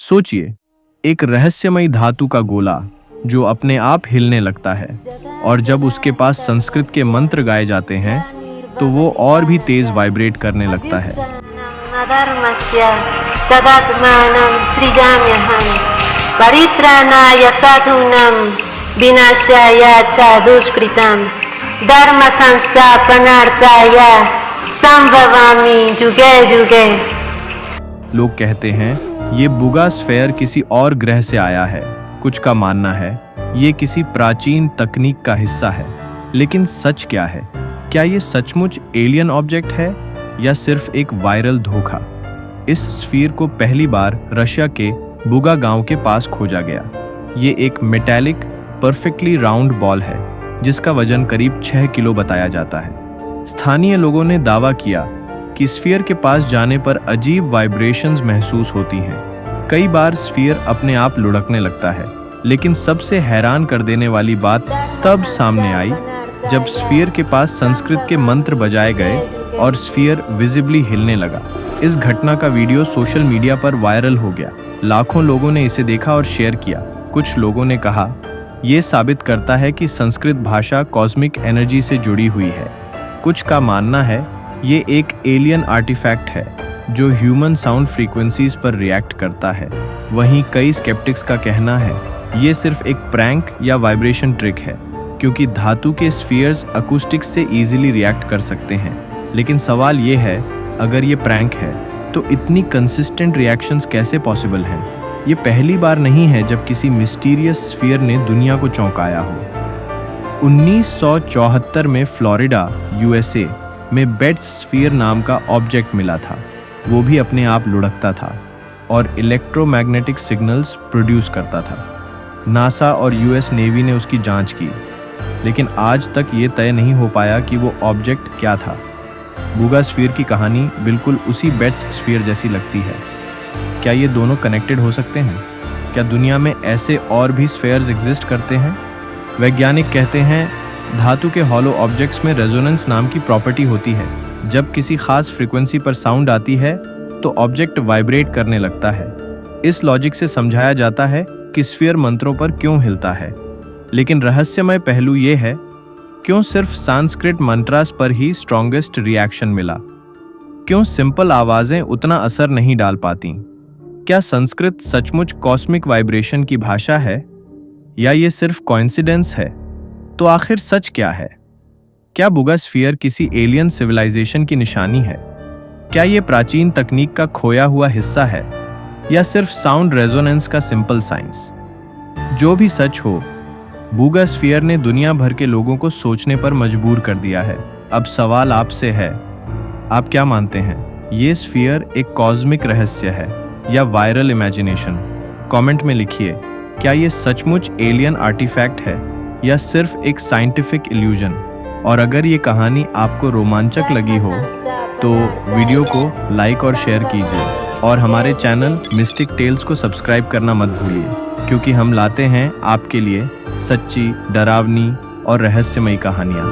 सोचिए, एक रहस्यमयी धातु का गोला जो अपने आप हिलने लगता है, और जब उसके पास संस्कृत के मंत्र गाए जाते हैं तो वो और भी तेज वाइब्रेट करने लगता है। अधर्मस्य तदात्मानं सृजाम्यहं परित्राणाय साधूनां विनाशाय च दुष्कृतं धर्म संस्थापनार्थाय संभवामि युगे युगे। लोग कहते हैं ये बुगा स्फेयर किसी और ग्रह से आया है। कुछ का मानना है ये किसी प्राचीन तकनीक का हिस्सा है। लेकिन सच क्या है? क्या ये सचमुच एलियन ऑब्जेक्ट है या सिर्फ एक वायरल धोखा? इस स्फीयर को पहली बार रशिया के बुगा गांव के पास खोजा गया। ये एक मेटालिक परफेक्टली राउंड बॉल है जिसका वजन करीब 6 किलो बताया जाता है। स्थानीय लोगों ने दावा किया कि स्फीयर के पास जाने पर अजीब वाइब्रेशंस महसूस होती हैं। कई बार स्फीयर अपने आप लुढ़कने लगता है। लेकिन सबसे हैरान कर देने वाली बात तब सामने आई जब स्फीयर के पास संस्कृत के मंत्र बजाए गए और स्फीयर विजिबली हिलने लगा। इस घटना का वीडियो सोशल मीडिया पर वायरल हो गया। लाखों लोगों ने इसे देखा और शेयर किया। कुछ लोगों ने कहा यह साबित करता है कि संस्कृत भाषा कॉस्मिक एनर्जी से जुड़ी हुई है। कुछ का मानना है ये एक एलियन आर्टिफैक्ट है जो ह्यूमन साउंड फ्रीक्वेंसीज पर रिएक्ट करता है। वहीं कई स्केप्टिक्स का कहना है ये सिर्फ एक प्रैंक या वाइब्रेशन ट्रिक है, क्योंकि धातु के स्फीयर्स अकूस्टिक्स से इजीली रिएक्ट कर सकते हैं। लेकिन सवाल ये है, अगर ये प्रैंक है तो इतनी कंसिस्टेंट रिएक्शंस कैसे पॉसिबल हैं? ये पहली बार नहीं है जब किसी मिस्टीरियस स्फीयर ने दुनिया को चौंकाया हो। 1974 में फ्लोरिडा, यूएसए में बेट्स स्फीयर नाम का ऑब्जेक्ट मिला था। वो भी अपने आप लुढ़कता था और इलेक्ट्रोमैग्नेटिक सिग्नल्स प्रोड्यूस करता था। नासा और यूएस नेवी ने उसकी जांच की, लेकिन आज तक ये तय नहीं हो पाया कि वो ऑब्जेक्ट क्या था। बुगा स्फीयर की कहानी बिल्कुल उसी बेट्स स्फीयर जैसी लगती है। क्या ये दोनों कनेक्टेड हो सकते हैं? क्या दुनिया में ऐसे और भी स्फीयर्स एग्जिस्ट करते हैं? वैज्ञानिक कहते हैं धातु के हॉलो ऑब्जेक्ट्स में रेजोनेंस नाम की प्रॉपर्टी होती है। जब किसी खास फ्रीक्वेंसी पर साउंड आती है तो ऑब्जेक्ट वाइब्रेट करने लगता है। इस लॉजिक से समझाया जाता है कि स्फीयर मंत्रों पर क्यों हिलता है। लेकिन रहस्यमय पहलू ये है, क्यों सिर्फ संस्कृत मंत्रास पर ही स्ट्रॉन्गेस्ट रिएक्शन मिला? क्यों सिंपल आवाजें उतना असर नहीं डाल पाती? क्या संस्कृत सचमुच कॉस्मिक वाइब्रेशन की भाषा है या ये सिर्फ कोइंसिडेंस है? तो आखिर सच क्या है? क्या बुगा स्फीयर किसी एलियन सिविलाइजेशन की निशानी है? क्या ये प्राचीन तकनीक का खोया हुआ हिस्सा है या सिर्फ साउंड रेजोनेंस का सिंपल साइंस? जो भी सच हो, बुगा स्फीयर ने दुनिया भर के लोगों को सोचने पर मजबूर कर दिया है। अब सवाल आपसे है, आप क्या मानते हैं? ये स्फीयर एक कॉस्मिक रहस्य है या वायरल इमेजिनेशन? कमेंट में लिखिए, क्या ये सचमुच एलियन आर्टिफैक्ट है या सिर्फ एक साइंटिफिक इल्यूजन? और अगर ये कहानी आपको रोमांचक लगी हो तो वीडियो को लाइक और शेयर कीजिए, और हमारे चैनल मिस्टिक टेल्स को सब्सक्राइब करना मत भूलिए, क्योंकि हम लाते हैं आपके लिए सच्ची, डरावनी और रहस्यमयी कहानियाँ।